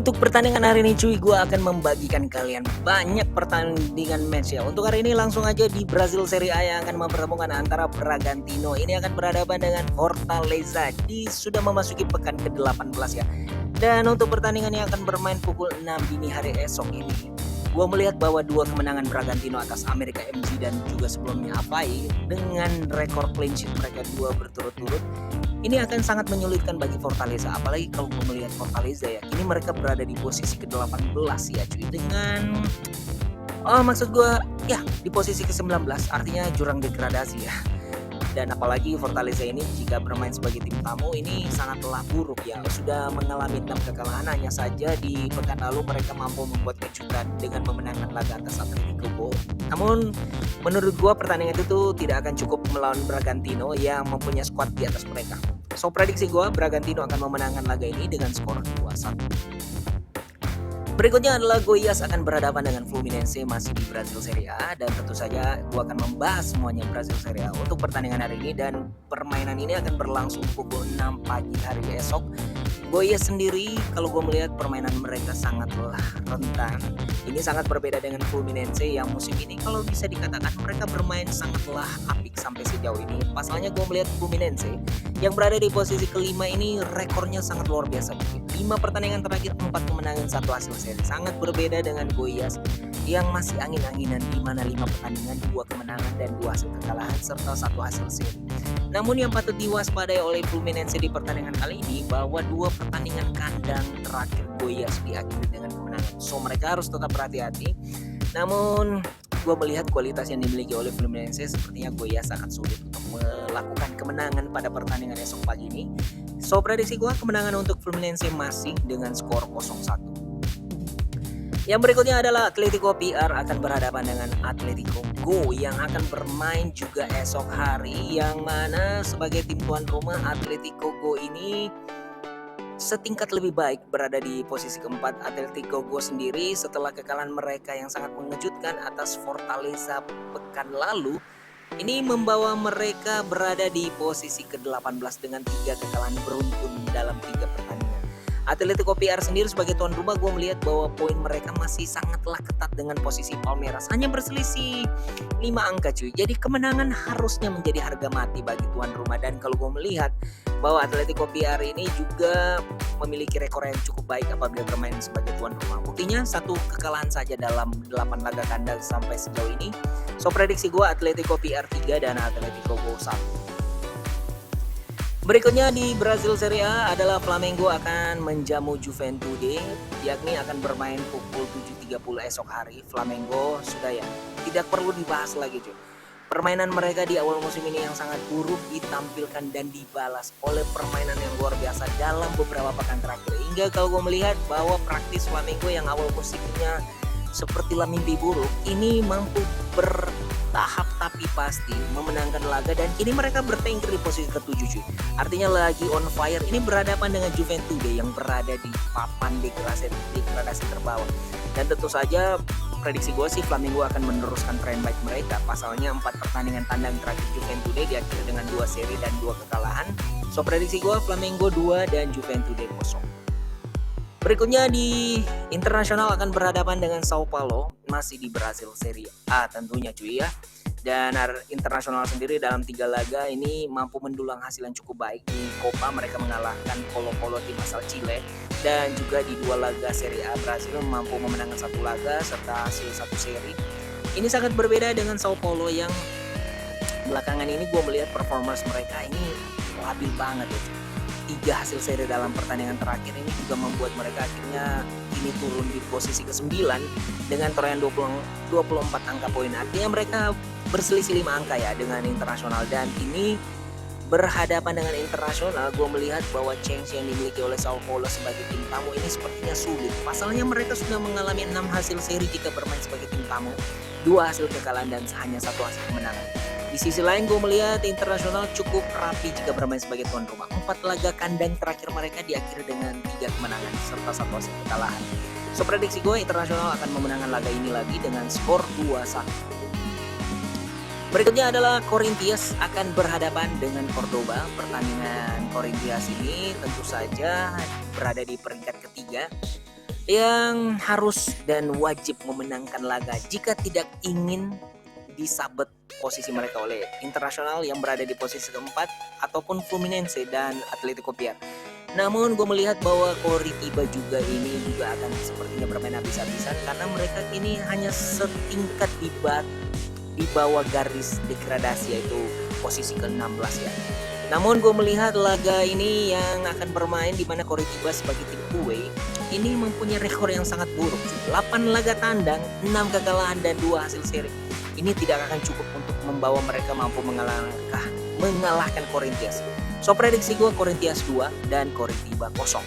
Untuk pertandingan hari ini cuy, gue akan membagikan kalian banyak pertandingan match ya. Untuk hari ini langsung aja di Brazil Serie A yang akan mempertemukan antara Bragantino. Ini akan berhadapan dengan Fortaleza. Sudah memasuki pekan ke-18 ya. Dan untuk pertandingan yang akan bermain pukul 6 dini hari esok ini, gue melihat bahwa dua kemenangan Bragantino atas Amerika MG dan juga sebelumnya Apai dengan rekor clean sheet mereka dua berturut-turut, ini akan sangat menyulitkan bagi Fortaleza. Apalagi kalau gue melihat Fortaleza ya, kini mereka berada di posisi ke-18 ya cuy, dengan maksud gue ya di posisi ke-19, artinya jurang degradasi ya. Dan apalagi Fortaleza ini jika bermain sebagai tim tamu ini sangatlah buruk ya. Sudah mengalami 6 kekalahan, hanya saja di pekan lalu mereka mampu membuat kejutan dengan memenangkan laga atas Atletico. Namun menurut gua pertandingan itu tuh tidak akan cukup melawan Bragantino yang mempunyai skuad di atas mereka. So prediksi gua Bragantino akan memenangkan laga ini dengan skor 2-1. Berikutnya adalah Goiás akan berhadapan dengan Fluminense masih di Brazil Serie A, dan tentu saja gue akan membahas semuanya Brazil Serie A untuk pertandingan hari ini, dan permainan ini akan berlangsung pukul 6 pagi hari esok. Goiás sendiri kalau gue melihat permainan mereka sangatlah rentan. Ini sangat berbeda dengan Fluminense yang musim ini kalau bisa dikatakan mereka bermain sangatlah apik sampai sejauh ini. Pasalnya gue melihat Fluminense yang berada di posisi kelima ini rekornya sangat luar biasa. 5 pertandingan terakhir 4 kemenangan 1 hasil seri. Sangat berbeda dengan Goiás yang masih angin-anginan, di mana 5 pertandingan 2 kemenangan dan 2 hasil kekalahan serta 1 hasil seri. Namun yang patut diwaspadai oleh Fluminense di pertandingan kali ini bahwa 2 pertandingan kandang terakhir Goiás diakhiri dengan kemenangan. So mereka harus tetap berhati-hati. Namun gue melihat kualitas yang dimiliki oleh Fluminense, sepertinya Goiás akan sulit untuk melakukan kemenangan pada pertandingan esok pagi ini. So prediksi gue kemenangan untuk Fluminense masih dengan skor 0-1. Yang berikutnya adalah Atletico PR akan berhadapan dengan Atletico Go yang akan bermain juga esok hari, yang mana sebagai tim tuan rumah Atletico Go ini setingkat lebih baik berada di posisi keempat. Atletico Go sendiri setelah kekalahan mereka yang sangat mengejutkan atas Fortaleza pekan lalu, ini membawa mereka berada di posisi ke-18 dengan 3 kekalahan beruntun dalam 3 pertandingan. Atletico PR sendiri sebagai tuan rumah, gue melihat bahwa poin mereka masih sangatlah ketat dengan posisi Palmeiras, hanya berselisih 5 angka cuy. Jadi kemenangan harusnya menjadi harga mati bagi tuan rumah, dan kalau gue melihat bahwa Atletico PR ini juga memiliki rekor yang cukup baik apabila bermain sebagai tuan rumah. Buktinya 1 kekalahan saja dalam 8 laga kandang sampai sejauh ini. So prediksi gue Atletico PR 3 dan Atletico Go 1. Berikutnya di Brazil Serie A adalah Flamengo akan menjamu Juventude, yakni akan bermain pukul 7.30 esok hari. Flamengo sudah ya, tidak perlu dibahas lagi cuy. Permainan mereka di awal musim ini yang sangat buruk ditampilkan dan dibalas oleh permainan yang luar biasa dalam beberapa pekan terakhir. Hingga kalau gue melihat bahwa praktis Flamengo yang awal musimnya sepertilah mimpi buruk, ini mampu bertahap tapi pasti memenangkan laga, dan kini mereka bertengger di posisi ke-7 cuy. Artinya lagi on fire. Ini berhadapan dengan Juventude yang berada di papan degradasi terbawah. Dan tentu saja prediksi gue sih Flamengo akan meneruskan tren baik mereka. Pasalnya 4 pertandingan tandang terakhir Juventude diakhiri dengan 2 seri dan 2 kekalahan. So prediksi gue Flamengo 2 dan Juventude 0. Berikutnya di internasional akan berhadapan dengan Sao Paulo masih di Brazil Serie A tentunya cuy ya. Dan internasional sendiri dalam 3 laga ini mampu mendulang hasil yang cukup baik. Di Copa mereka mengalahkan Colo-Colo tim asal Chile, dan juga di 2 laga Serie A Brazil mampu memenangkan 1 laga serta hasil 1 seri. Ini sangat berbeda dengan Sao Paulo yang belakangan ini gue melihat performance mereka ini labil banget ya. 3 hasil seri dalam pertandingan terakhir ini juga membuat mereka akhirnya ini turun di posisi ke-9 dengan torehan 24 angka poin. Artinya mereka berselisih 5 angka ya dengan internasional, dan ini berhadapan dengan internasional. Gue melihat bahwa chance yang dimiliki oleh Sao Paulo sebagai tim tamu ini sepertinya sulit. Pasalnya mereka sudah mengalami 6 hasil seri jika bermain sebagai tim tamu, 2 hasil kekalahan dan hanya 1 hasil kemenangan. Di sisi lain gue melihat internasional cukup rapi jika bermain sebagai tuan rumah. 4 laga kandang terakhir mereka diakhiri dengan 3 kemenangan serta 1 hasil kekalahan. So prediksi gue internasional akan memenangkan laga ini lagi dengan skor 2-1. Berikutnya adalah Corinthians akan berhadapan dengan Cordoba. Pertandingan Corinthians ini tentu saja berada di peringkat ketiga yang harus dan wajib memenangkan laga jika tidak ingin disabet posisi mereka oleh Internasional yang berada di posisi keempat ataupun Fluminense dan Atletico PR. Namun gue melihat bahwa Coritiba juga ini juga akan sepertinya bermain habis-habisan karena mereka ini hanya setingkat di bawah garis degradasi yaitu posisi ke-16 ya. Namun gue melihat laga ini yang akan bermain di mana Coritiba sebagai tim away ini mempunyai rekor yang sangat buruk. 8 laga tandang, 6 kekalahan dan 2 hasil seri. Ini tidak akan cukup untuk membawa mereka mampu mengalahkan Corinthians. So prediksi gue Corinthians 2 dan Coritiba 0.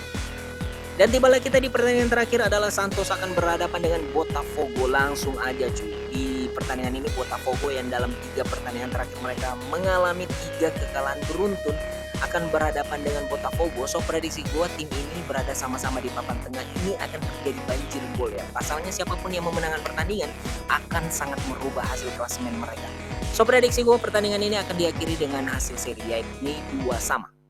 Dan tibalah kita di pertandingan terakhir adalah Santos akan berhadapan dengan Botafogo. Langsung aja cuy. Di pertandingan ini Botafogo yang dalam 3 pertandingan terakhir mereka mengalami 3 kekalahan beruntun akan berhadapan dengan Botafogo. So prediksi gue tim ini berada sama-sama di papan tengah. Ini akan terjadi banjir gol ya. Pasalnya siapapun yang memenangkan pertandingan akan sangat merubah hasil klasemen mereka. So prediksi gue pertandingan ini akan diakhiri dengan hasil seri yakni 2-2.